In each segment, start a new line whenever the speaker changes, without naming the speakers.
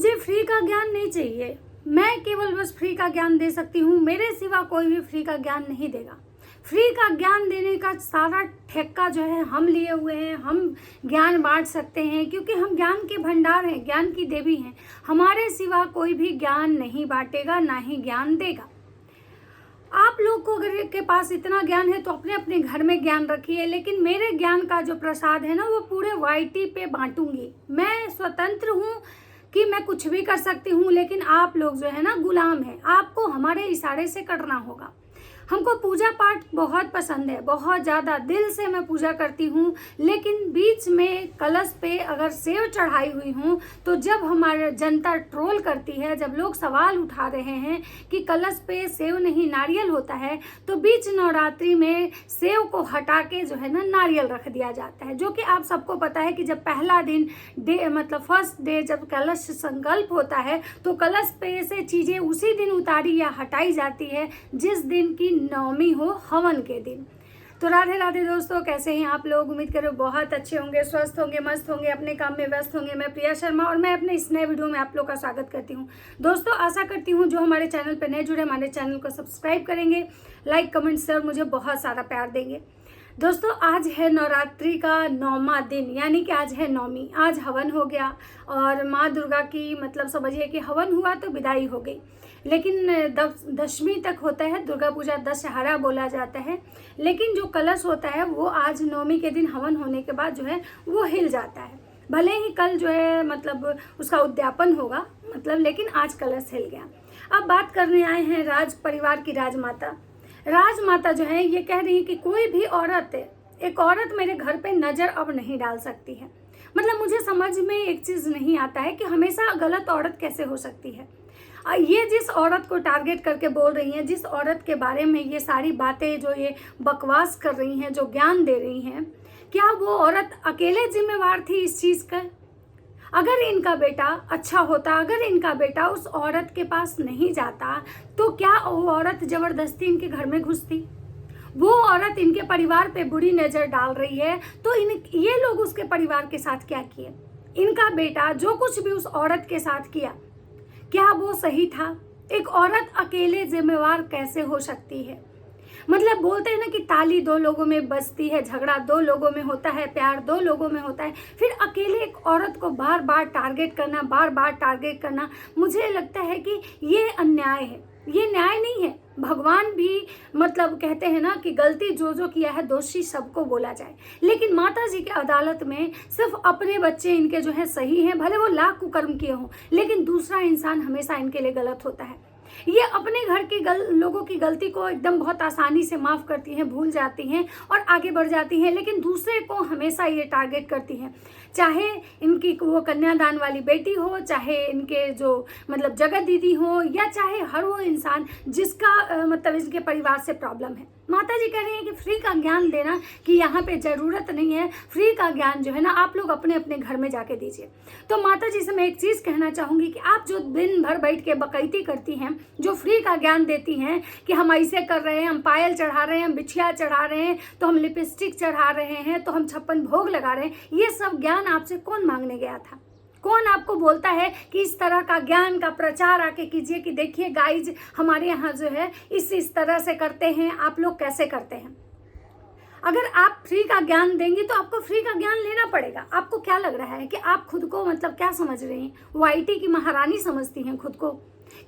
मुझे फ्री का ज्ञान नहीं चाहिए। मैं केवल बस फ्री का ज्ञान दे सकती हूँ, मेरे सिवा कोई भी फ्री का ज्ञान नहीं देगा। फ्री का ज्ञान देने का सारा ठेका जो है हम लिए हुए हैं। हम ज्ञान बांट सकते हैं क्योंकि हम ज्ञान के भंडार हैं, ज्ञान की देवी हैं। हमारे सिवा कोई भी ज्ञान नहीं बांटेगा, ना ही ज्ञान देगा। आप लोग को अगर के पास इतना ज्ञान है तो अपने अपने घर में ज्ञान रखिए, लेकिन मेरे ज्ञान का जो प्रसाद है ना, वो पूरे वाईटी पे बांटूंगी। मैं स्वतंत्र हूँ कि मैं कुछ भी कर सकती हूँ, लेकिन आप लोग जो है ना गुलाम हैं। आपको हमारे इशारे से करना होगा। हमको पूजा पाठ बहुत पसंद है, बहुत ज़्यादा दिल से मैं पूजा करती हूँ, लेकिन बीच में कलश पे अगर सेव चढ़ाई हुई हूँ तो जब हमारे जनता ट्रोल करती है, जब लोग सवाल उठा रहे हैं कि कलश पे सेव नहीं नारियल होता है, तो बीच नवरात्रि में सेव को हटा के जो है ना नारियल रख दिया जाता है। जो कि आप सबको पता है कि जब पहला दिन मतलब फर्स्ट डे जब कलश संकल्प होता है तो कलश पे से चीज़ें उसी दिन उतारी या हटाई जाती है जिस दिन की नवमी हो, हवन के दिन। तो राधे राधे दोस्तों, कैसे हैं आप लोग? उम्मीद करो बहुत अच्छे होंगे, स्वस्थ होंगे, मस्त होंगे, अपने काम में व्यस्त होंगे। मैं प्रिया शर्मा और मैं अपने इस नए वीडियो में आप लोग का स्वागत करती हूं। दोस्तों, आशा करती हूं जो हमारे चैनल पर नए जुड़े हमारे चैनल को सब्सक्राइब करेंगे, लाइक कमेंट शेयर मुझे बहुत सारा प्यार देंगे। दोस्तों, आज है नवरात्रि का 9वां दिन, यानी कि आज है नवमी। आज हवन हो गया और माँ दुर्गा की मतलब समझिए कि हवन हुआ तो विदाई हो गई, लेकिन दशमी तक होता है। दुर्गा पूजा दशहरा बोला जाता है, लेकिन जो कलश होता है वो आज नवमी के दिन हवन होने के बाद जो है वो हिल जाता है। भले ही कल जो है मतलब उसका उद्यापन होगा मतलब, लेकिन आज कलश हिल गया। अब बात करने आए हैं राज परिवार की राजमाता। राजमाता जो है ये कह रही है कि कोई भी औरत, एक औरत मेरे घर पे नज़र अब नहीं डाल सकती है। मतलब मुझे समझ में एक चीज़ नहीं आता है कि हमेशा गलत औरत कैसे हो सकती है। ये जिस औरत को टारगेट करके बोल रही हैं, जिस औरत के बारे में ये सारी बातें जो ये बकवास कर रही हैं, जो ज्ञान दे रही हैं, क्या वो औरत अकेले जिम्मेवार थी इस चीज़ का? अगर इनका बेटा अच्छा होता, अगर इनका बेटा उस औरत के पास नहीं जाता, तो क्या वो औरत ज़बरदस्ती इनके घर में घुसती? वो औरत इनके परिवार पे बुरी नज़र डाल रही है, तो ये लोग उसके परिवार के साथ क्या किए? इनका बेटा जो कुछ भी उस औरत के साथ किया, क्या वो सही था? एक औरत अकेले जिम्मेवार कैसे हो सकती है? मतलब बोलते हैं ना कि ताली दो लोगों में बजती है, झगड़ा दो लोगों में होता है, प्यार दो लोगों में होता है। फिर अकेले एक औरत को बार बार टारगेट करना, बार बार टारगेट करना, मुझे लगता है कि ये अन्याय है, ये न्याय नहीं है। भगवान भी मतलब कहते हैं ना कि गलती जो जो किया है दोषी सबको बोला जाए, लेकिन माता जी की अदालत में सिर्फ अपने बच्चे इनके जो है सही हैं, भले वो लाख कुकर्म किए हों, लेकिन दूसरा इंसान हमेशा इनके लिए गलत होता है। ये अपने घर के लोगों की गलती को एकदम बहुत आसानी से माफ़ करती हैं, भूल जाती हैं और आगे बढ़ जाती हैं, लेकिन दूसरे को हमेशा ये टारगेट करती हैं। चाहे इनकी वो कन्यादान वाली बेटी हो, चाहे इनके जो मतलब जगत दीदी हो, या चाहे हर वो इंसान जिसका मतलब इनके परिवार से प्रॉब्लम है। माता जी कह रही हैं कि फ्री का ज्ञान देना कि यहाँ पे ज़रूरत नहीं है। फ्री का ज्ञान जो है ना आप लोग अपने अपने घर में जाके दीजिए। तो माता जी से मैं एक चीज़ कहना चाहूँगी कि आप जो दिन भर बैठ के बकैती करती हैं, जो फ्री का ज्ञान देती हैं कि हम ऐसे कर रहे हैं, हम पायल चढ़ा रहे हैं, हम बिछिया चढ़ा रहे हैं, तो हम लिपस्टिक चढ़ा रहे हैं, तो हम 56 भोग लगा रहे हैं, ये सब ज्ञान आपसे कौन मांगने गया था? कौन आपको बोलता है कि इस तरह का ज्ञान का प्रचार आके कीजिए कि देखिए गाइज हमारे यहाँ जो है इस तरह से करते हैं, आप लोग कैसे करते हैं? अगर आप फ्री का ज्ञान देंगी तो आपको फ्री का ज्ञान लेना पड़ेगा। आपको क्या लग रहा है कि आप खुद को मतलब क्या समझ रही हैं? वाईटी की महारानी समझती हैं खुद को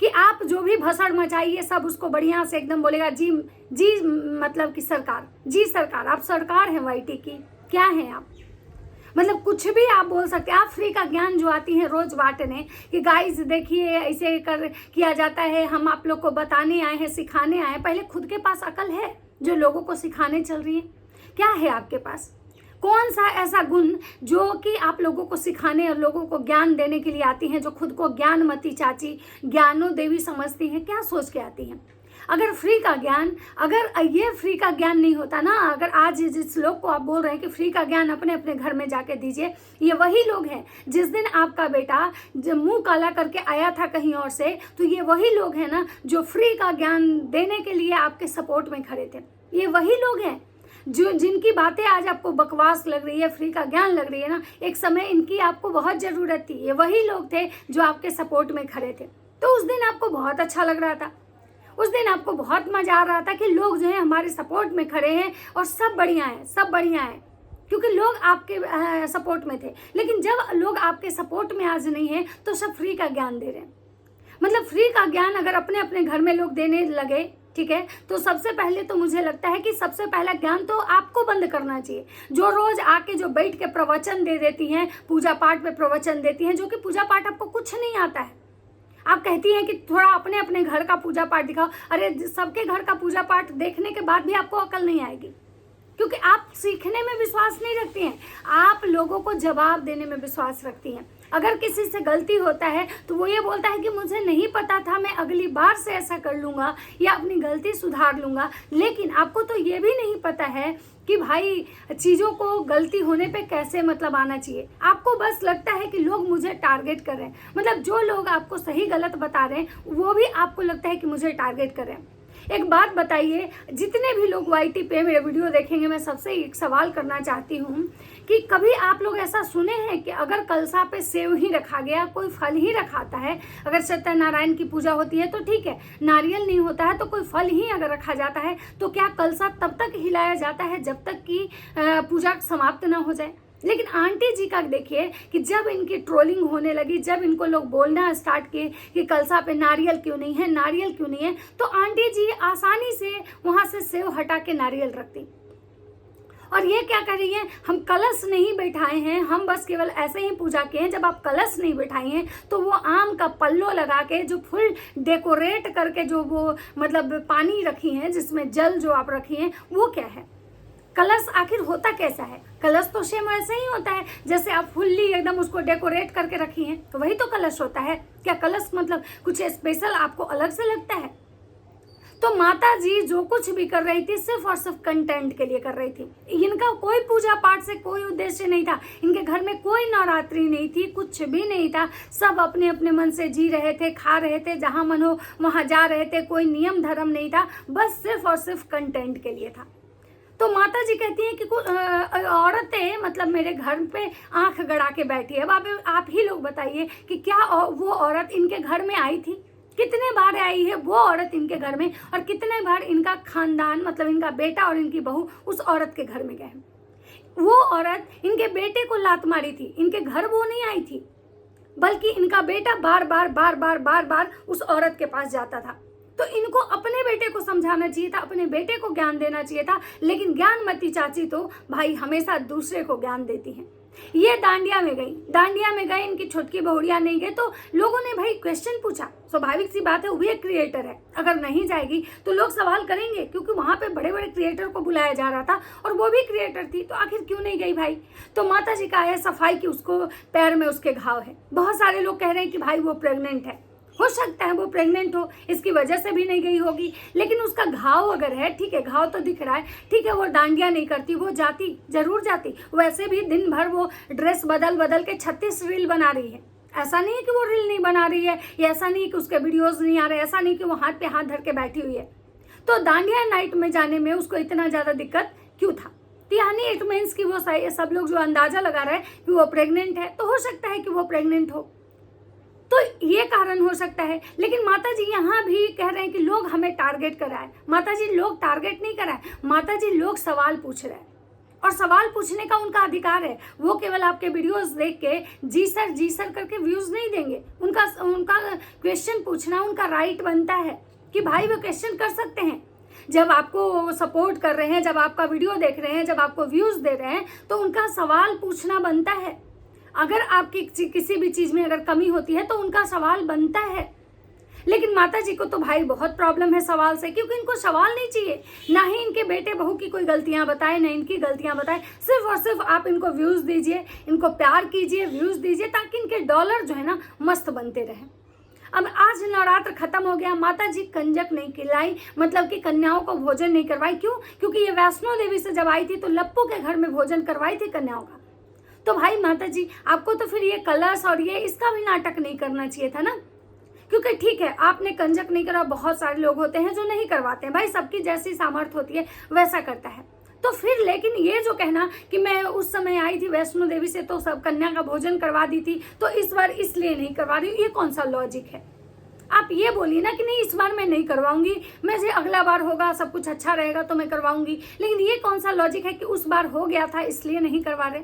कि आप जो भी भसड़ मचाइए सब उसको बढ़िया से एकदम बोलेगा जी जी, मतलब कि सरकार, जी सरकार, आप सरकार हैं वाईटी की, क्या हैं आप? मतलब कुछ भी आप बोल सकते हैं। आप फ्री का ज्ञान जो आती हैं रोज बांटने कि गाइस देखिए ऐसे किया जाता है, हम आप लोग को बताने आए हैं, सिखाने आए हैं। पहले खुद के पास अकल है जो लोगों को सिखाने चल रही है? क्या है आपके पास? कौन सा ऐसा गुण जो कि आप लोगों को सिखाने और लोगों को ज्ञान देने के लिए आती हैं, जो खुद को ज्ञानमती चाची, ज्ञानो देवी समझती हैं? क्या सोच के आती हैं? अगर फ्री का ज्ञान, अगर ये फ्री का ज्ञान नहीं होता ना, अगर आज जिस लोग को आप बोल रहे हैं कि फ्री का ज्ञान अपने अपने घर में जाके दीजिए, ये वही लोग हैं जिस दिन आपका बेटा जब मुंह काला करके आया था कहीं और से, तो ये वही लोग हैं ना जो फ्री का ज्ञान देने के लिए आपके सपोर्ट में खड़े थे। ये वही लोग हैं जो जिनकी बातें आज आपको बकवास लग रही है, फ्री का ज्ञान लग रही है ना, एक समय इनकी आपको बहुत ज़रूरत थी। ये वही लोग थे जो आपके सपोर्ट में खड़े थे। तो उस दिन आपको बहुत अच्छा लग रहा था, उस दिन आपको बहुत मज़ा आ रहा था कि लोग जो है हमारे सपोर्ट में खड़े हैं और सब बढ़िया है, सब बढ़िया है, क्योंकि लोग आपके सपोर्ट में थे। लेकिन जब लोग आपके सपोर्ट में आज नहीं है तो सब फ्री का ज्ञान दे रहे हैं। मतलब फ्री का ज्ञान अगर अपने अपने घर में लोग देने लगे, ठीक है, तो सबसे पहले तो मुझे लगता है कि सबसे पहला ज्ञान तो आपको बंद करना चाहिए। जो रोज आके जो बैठ के प्रवचन दे देती हैं, पूजा पाठ में प्रवचन देती हैं, जो कि पूजा पाठ आपको कुछ नहीं आता है। आप कहती हैं कि थोड़ा अपने अपने घर का पूजा पाठ दिखाओ। अरे सबके घर का पूजा पाठ देखने के बाद भी आपको अकल नहीं आएगी, क्योंकि आप सीखने में विश्वास नहीं रखती हैं, आप लोगों को जवाब देने में विश्वास रखती हैं। अगर किसी से गलती होता है तो वो ये बोलता है कि मुझे नहीं पता था, मैं अगली बार से ऐसा कर लूँगा या अपनी गलती सुधार लूँगा। लेकिन आपको तो ये भी नहीं पता है कि भाई चीज़ों को गलती होने पे कैसे मतलब आना चाहिए। आपको बस लगता है कि लोग मुझे टारगेट कर रहे हैं, मतलब जो लोग आपको सही गलत बता रहे हैं वो भी आपको लगता है कि मुझे टारगेट कर रहे हैं। एक बात बताइए, जितने भी लोग YT पे मेरे वीडियो देखेंगे, मैं सबसे एक सवाल करना चाहती हूँ कि कभी आप लोग ऐसा सुने हैं कि अगर कलशा पे सेव ही रखा गया, कोई फल ही रखाता है, अगर सत्यनारायण की पूजा होती है तो ठीक है, नारियल नहीं होता है तो कोई फल ही अगर रखा जाता है, तो क्या कलशा तब तक हिलाया जाता है जब तक कि पूजा समाप्त ना हो जाए? लेकिन आंटी जी का देखिए कि जब इनकी ट्रोलिंग होने लगी, जब इनको लोग बोलना स्टार्ट किए कि कलशा पे नारियल क्यों नहीं है, नारियल क्यों नहीं है, तो आंटी जी आसानी से वहाँ से सेव हटा के नारियल रखती। और ये क्या कर रही है, हम कलश नहीं बैठाए हैं, हम बस केवल ऐसे ही पूजा किए हैं। जब आप कलश नहीं बैठाई हैं तो वो आम का पल्लो लगा के जो फुल डेकोरेट करके जो वो मतलब पानी रखी हैं, जिसमें जल जो आप रखी हैं, वो क्या है? कलश आखिर होता कैसा है? कलश तो सेम वैसे ही होता है जैसे आप फुल्ली एकदम उसको डेकोरेट करके रखी हैं, तो वही तो कलश होता है। क्या कलश मतलब कुछ स्पेशल आपको अलग से लगता है? तो माता जी जो कुछ भी कर रही थी सिर्फ और सिर्फ कंटेंट के लिए कर रही थी। इनका कोई पूजा पाठ से कोई उद्देश्य नहीं था, इनके घर में कोई नवरात्रि नहीं थी, कुछ भी नहीं था। सब अपने अपने मन से जी रहे थे, खा रहे थे, जहाँ मन हो वहाँ जा रहे थे, कोई नियम धर्म नहीं था, बस सिर्फ और सिर्फ कंटेंट के लिए था। तो माता जी कहती हैं कि कुछ औरतें मतलब मेरे घर पे आंख गड़ा के बैठी है। अब आप ही लोग बताइए कि क्या वो औरत इनके घर में आई थी? कितने बार आई है वो औरत इनके घर में, और कितने बार इनका खानदान मतलब इनका बेटा और इनकी बहू उस औरत के घर में गए? वो औरत इनके बेटे को लात मारी थी, इनके घर वो नहीं आई थी, बल्कि इनका बेटा बार बार बार बार बार बार उस औरत के पास जाता था। तो इनको अपने बेटे को समझाना चाहिए था, अपने बेटे को ज्ञान देना चाहिए था। लेकिन ज्ञानमती चाची तो भाई हमेशा दूसरे को ज्ञान देती हैं। ये दांडिया में गई, इनकी छोटकी बहुड़िया नहीं गए, तो लोगों ने भाई क्वेश्चन पूछा। स्वाभाविक सी बात है, वो भी एक क्रिएटर है, अगर नहीं जाएगी तो लोग सवाल करेंगे, क्योंकि वहां पे बड़े बड़े क्रिएटर को बुलाया जा रहा था और वो भी क्रिएटर थी, तो आखिर क्यों नहीं गई भाई? तो माता जी का है सफाई की उसको पैर में उसके घाव है। बहुत सारे लोग कह रहे हैं कि भाई वो प्रेग्नेंट है, हो सकता है वो प्रेग्नेंट हो, इसकी वजह से भी नहीं गई होगी। लेकिन उसका घाव अगर है, ठीक है, घाव तो दिख रहा है, ठीक है, वो डांडिया नहीं करती, वो जाती, जरूर जाती। वैसे भी दिन भर वो ड्रेस बदल बदल के 36 रील बना रही है। ऐसा नहीं है कि वो रील नहीं बना रही है, या ऐसा नहीं कि उसके वीडियोज नहीं आ रहे, ऐसा नहीं कि वो हाथ पे हाथ धर के बैठी हुई है। तो दांडिया नाइट में जाने में उसको इतना ज़्यादा दिक्कत क्यों था? यानी इट मीन्स कि वो सब लोग जो अंदाजा लगा रहे हैं कि वो प्रेग्नेंट है, तो हो सकता है कि वो प्रेग्नेंट हो, तो ये कारण हो सकता है। लेकिन माता जी यहाँ भी कह रहे हैं कि लोग हमें टारगेट कराए। माता जी लोग टारगेट नहीं कराए, माता जी लोग सवाल पूछ रहे हैं, और सवाल पूछने का उनका अधिकार है। वो केवल आपके वीडियोस देख के जी सर करके व्यूज नहीं देंगे। उनका क्वेश्चन पूछना उनका राइट बनता है कि भाई वो क्वेश्चन कर सकते हैं। जब आपको सपोर्ट कर रहे हैं, जब आपका वीडियो देख रहे हैं, जब आपको व्यूज दे रहे हैं, तो उनका सवाल पूछना बनता है। अगर आपकी किसी भी चीज में अगर कमी होती है तो उनका सवाल बनता है। लेकिन माता जी को तो भाई बहुत प्रॉब्लम है सवाल से, क्योंकि इनको सवाल नहीं चाहिए, ना ही इनके बेटे बहू की कोई गलतियां बताए, ना इनकी गलतियां बताए। सिर्फ और सिर्फ आप इनको व्यूज दीजिए, इनको प्यार कीजिए, व्यूज दीजिए, ताकि इनके डॉलर जो है ना मस्त बनते रहे। अब आज नवरात्र खत्म हो गया, माता जी कंजक नहीं खिलाई, मतलब कि कन्याओं को भोजन नहीं करवाई। क्यों? क्योंकि ये वैष्णो देवी से जब आई थी तो लप्पू के घर में भोजन करवाई थी कन्याओं का। तो भाई माता जी आपको तो फिर ये कलश और ये इसका भी नाटक नहीं करना चाहिए था ना, क्योंकि ठीक है आपने कंजक नहीं करा, बहुत सारे लोग होते हैं जो नहीं करवाते हैं, भाई सबकी जैसी सामर्थ्य होती है वैसा करता है। तो फिर लेकिन ये जो कहना कि मैं उस समय आई थी वैष्णो देवी से तो सब कन्या का भोजन करवा दी थी, तो इस बार इसलिए नहीं करवा रही हूँ, ये कौन सा लॉजिक है? आप ये बोलिए ना कि नहीं इस बार मैं नहीं करवाऊंगी, मैं से अगला बार होगा, सब कुछ अच्छा रहेगा तो मैं करवाऊंगी। लेकिन ये कौन सा लॉजिक है कि उस बार हो गया था इसलिए नहीं करवा रहे?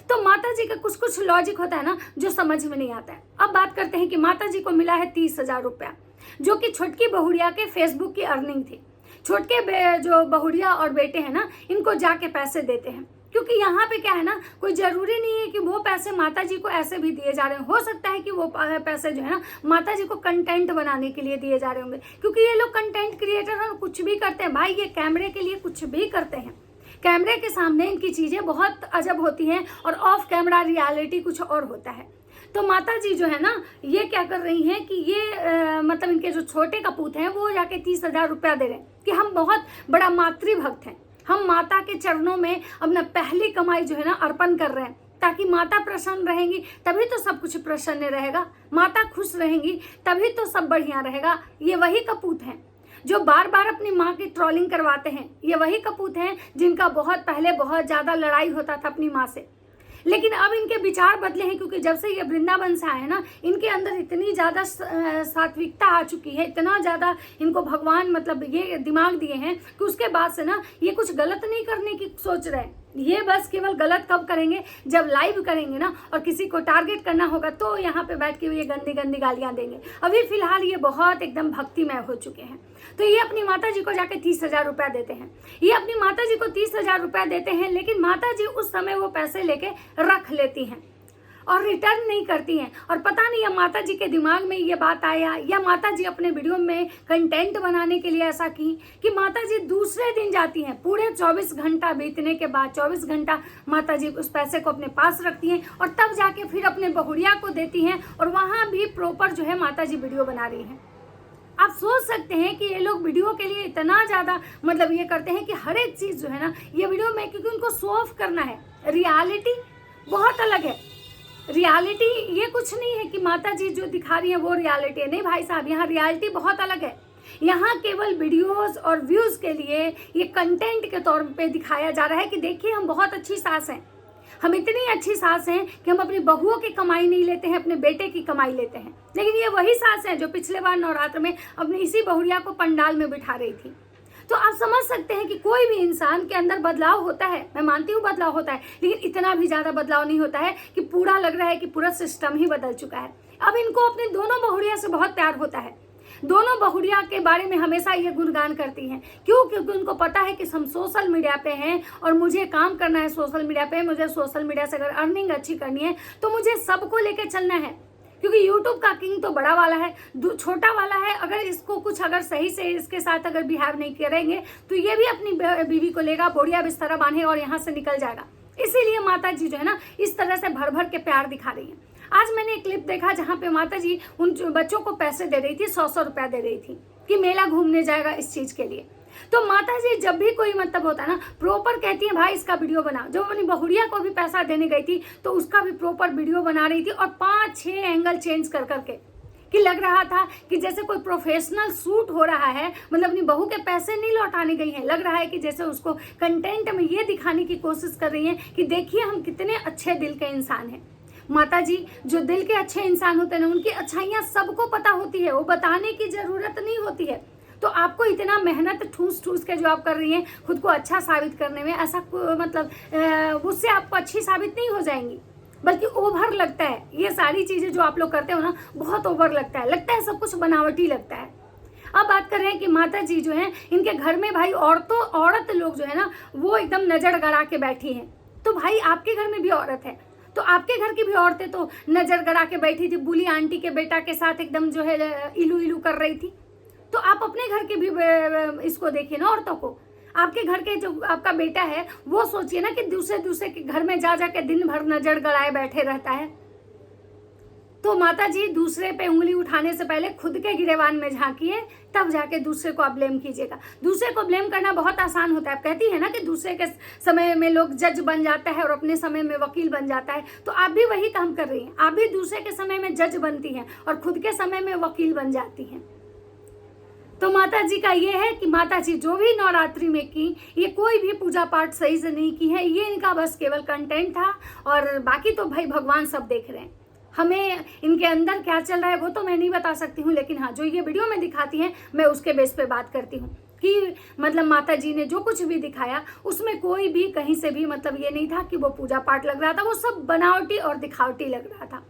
तो माता जी का कुछ कुछ लॉजिक होता है ना जो समझ में नहीं आता है। अब बात करते हैं कि माता जी को मिला है 30,000 रुपया, जो कि छोटकी बहुड़िया के फेसबुक की अर्निंग थी। छोटके जो बहुड़िया और बेटे हैं ना, इनको जाके पैसे देते हैं, क्योंकि यहाँ पे क्या है ना, कोई जरूरी नहीं है कि वो पैसे माता जी को ऐसे भी दिए जा रहे हैं। हो सकता है कि वो पैसे जो है ना माता जी को कंटेंट बनाने के लिए दिए जा रहे होंगे, क्योंकि ये लोग कंटेंट क्रिएटर हैं, कुछ भी करते हैं भाई, ये कैमरे के लिए कुछ भी करते हैं। कैमरे के सामने इनकी चीजें बहुत अजब होती हैं और ऑफ कैमरा रियलिटी कुछ और होता है। तो माता जी जो है ना, ये क्या कर रही हैं कि ये मतलब इनके जो छोटे कपूत हैं वो जाके 30,000 रुपया दे रहे हैं कि हम बहुत बड़ा मातृभक्त हैं, हम माता के चरणों में अपना पहली कमाई जो है ना अर्पण कर रहे हैं, ताकि माता प्रसन्न रहेंगी तभी तो सब कुछ प्रसन्न रहेगा, माता खुश रहेंगी तभी तो सब बढ़िया रहेगा। ये वही कपूत हैं जो बार बार अपनी माँ की ट्रोलिंग करवाते हैं, ये वही कपूत हैं जिनका बहुत पहले बहुत ज़्यादा लड़ाई होता था अपनी माँ से। लेकिन अब इनके विचार बदले हैं, क्योंकि जब से ये वृंदावन से आए हैं ना, इनके अंदर इतनी ज़्यादा सात्विकता आ चुकी है, इतना ज़्यादा इनको भगवान मतलब ये दिमाग दिए हैं कि उसके बाद से ना ये कुछ गलत नहीं करने की सोच रहे हैं। ये बस केवल गलत कब करेंगे, जब लाइव करेंगे ना और किसी को टारगेट करना होगा तो यहाँ पे बैठ के ये गंदी गंदी गालियाँ देंगे। अभी फिलहाल ये बहुत एकदम भक्तिमय हो चुके हैं। तो ये अपनी माता जी को जाके 30,000 रुपया देते हैं, ये अपनी माता जी को 30,000 रुपया देते हैं, लेकिन माता जी उस समय वो पैसे लेके रख लेती हैं और रिटर्न नहीं करती हैं। और पता नहीं या माता जी के दिमाग में ये बात आया या माता जी अपने वीडियो में कंटेंट बनाने के लिए ऐसा की कि माता जी दूसरे दिन जाती हैं, पूरे 24 घंटा बीतने के बाद 24 घंटा माता जी उस पैसे को अपने पास रखती हैं और तब जाके फिर अपने बहुड़िया को देती हैं, और वहाँ भी प्रॉपर जो है माता जी वीडियो बना रही हैं। आप सोच सकते हैं कि ये लोग वीडियो के लिए इतना ज़्यादा मतलब ये करते हैं कि हर एक चीज़ जो है ना ये वीडियो में, क्योंकि उनको शो ऑफ करना है। रियलिटी बहुत अलग है। रियलिटी ये कुछ नहीं है कि माता जी जो दिखा रही है वो रियलिटी है, नहीं भाई साहब, यहाँ रियलिटी बहुत अलग है। यहाँ केवल वीडियोस और व्यूज़ के लिए ये कंटेंट के तौर पे दिखाया जा रहा है कि देखिए हम बहुत अच्छी सास हैं, हम इतनी अच्छी सास हैं कि हम अपनी बहुओं की कमाई नहीं लेते हैं, अपने बेटे की कमाई लेते हैं। लेकिन ये वही सास हैं जो पिछले बार नवरात्र में अपनी इसी बहुड़िया को पंडाल में बिठा रही थी। तो आप समझ सकते हैं कि कोई भी इंसान के अंदर बदलाव होता है, मैं मानती हूँ बदलाव होता है, लेकिन इतना भी ज़्यादा बदलाव नहीं होता है कि पूरा लग रहा है कि पूरा सिस्टम ही बदल चुका है। अब इनको अपनी दोनों बहुड़िया से बहुत प्यार होता है, दोनों बहुड़िया के बारे में हमेशा ये गुणगान करती हैं। क्यों? क्योंकि उनको पता है कि हम सोशल मीडिया पे हैं और मुझे काम करना है सोशल मीडिया पे, मुझे सोशल मीडिया से अगर अर्निंग अच्छी करनी है तो मुझे सबको लेके चलना है, क्योंकि यूट्यूब का किंग तो बड़ा वाला है, छोटा वाला है। अगर इसको कुछ अगर सही से इसके साथ अगर बिहेव नहीं करेंगे तो ये भी अपनी बीवी को लेगा, बोरिया बिस्तर बांधे और यहाँ से निकल जाएगा। इसीलिए माता जी जो है ना इस तरह से भर भर के प्यार दिखा रही है। आज मैंने एक क्लिप देखा जहाँ पे माता जी उन बच्चों को पैसे दे रही थी, 100-100 रुपया दे रही थी कि मेला घूमने जाएगा इस चीज के लिए। तो माता जी जब भी कोई मतलब होता है ना प्रॉपर कहती है भाई इसका वीडियो बनाओ। जब अपनी बहुड़िया को भी पैसा देने गई थी तो उसका भी प्रॉपर वीडियो बना रही थी और 5-6 एंगल चेंज कर करके, कि लग रहा था कि जैसे कोई प्रोफेशनल शूट हो रहा है, मतलब अपनी बहू के पैसे नहीं लौटाने गई हैं, लग रहा है कि जैसे उसको कंटेंट में ये दिखाने की कोशिश कर रही हैं कि देखिए हम कितने अच्छे दिल के इंसान हैं। माता जी जो दिल के अच्छे इंसान होते हैं ना उनकी अच्छाइयाँ सबको पता होती है, वो बताने की जरूरत नहीं होती है। तो आपको इतना मेहनत ठूस ठूस के जो आप कर रही हैं खुद को अच्छा साबित करने में, ऐसा मतलब उससे आपको अच्छी साबित नहीं हो जाएंगी, बल्कि ओवर लगता है। ये सारी चीज़ें जो आप लोग करते हो ना बहुत ओवर लगता है सब कुछ बनावटी लगता है। अब बात कर रहे हैं कि माता जी जो है इनके घर में भाई औरत लोग जो है ना वो एकदम नजर गड़ा के बैठी हैं। तो भाई आपके घर में भी औरत है तो आपके घर की भी औरतें तो नजर गड़ा के बैठी थी, बुली आंटी के बेटा के साथ एकदम जो है इलू इलू कर रही थी। तो आप अपने घर के भी इसको देखिए ना, औरतों को। आपके घर के जो आपका बेटा है वो सोचिए ना कि दूसरे के घर में जा के दिन भर नजर गड़ाए बैठे रहता है। तो माता जी दूसरे पे उंगली उठाने से पहले खुद के गिरेबान में झांकिए, तब जाके दूसरे को आप ब्लेम कीजिएगा। दूसरे को ब्लेम करना बहुत आसान होता है। आप कहती है ना कि दूसरे के समय में लोग जज बन जाता है और अपने समय में वकील बन जाता है, तो आप भी वही काम कर रही हैं। आप भी दूसरे के समय में जज बनती हैं और खुद के समय में वकील बन जाती हैं। तो माता जी का ये है कि माता जी जो भी नवरात्रि में की, ये कोई भी पूजा पाठ सही से नहीं की है, ये इनका बस केवल कंटेंट था, और बाकी तो भाई भगवान सब देख रहे हैं। हमें इनके अंदर क्या चल रहा है वो तो मैं नहीं बता सकती हूँ, लेकिन हाँ जो ये वीडियो में दिखाती हैं मैं उसके बेस पे बात करती हूँ कि मतलब माता जी ने जो कुछ भी दिखाया उसमें कोई भी कहीं से भी मतलब ये नहीं था कि वो पूजा पाठ लग रहा था, वो सब बनावटी और दिखावटी लग रहा था।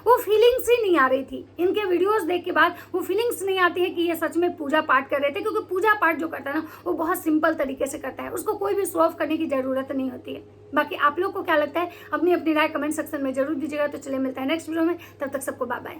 वो फीलिंग्स ही नहीं आ रही थी। इनके वीडियोस देख के बाद वो फीलिंग्स नहीं आती है कि ये सच में पूजा पाठ कर रहे थे, क्योंकि पूजा पाठ जो करता है ना वो बहुत सिंपल तरीके से करता है, उसको कोई भी शो ऑफ करने की जरूरत नहीं होती है। बाकी आप लोग को क्या लगता है अपनी अपनी राय कमेंट सेक्शन में जरूर दीजिएगा। तो चलिए मिलता है नेक्स्ट वीडियो में, तब तक सबको बाय बाय।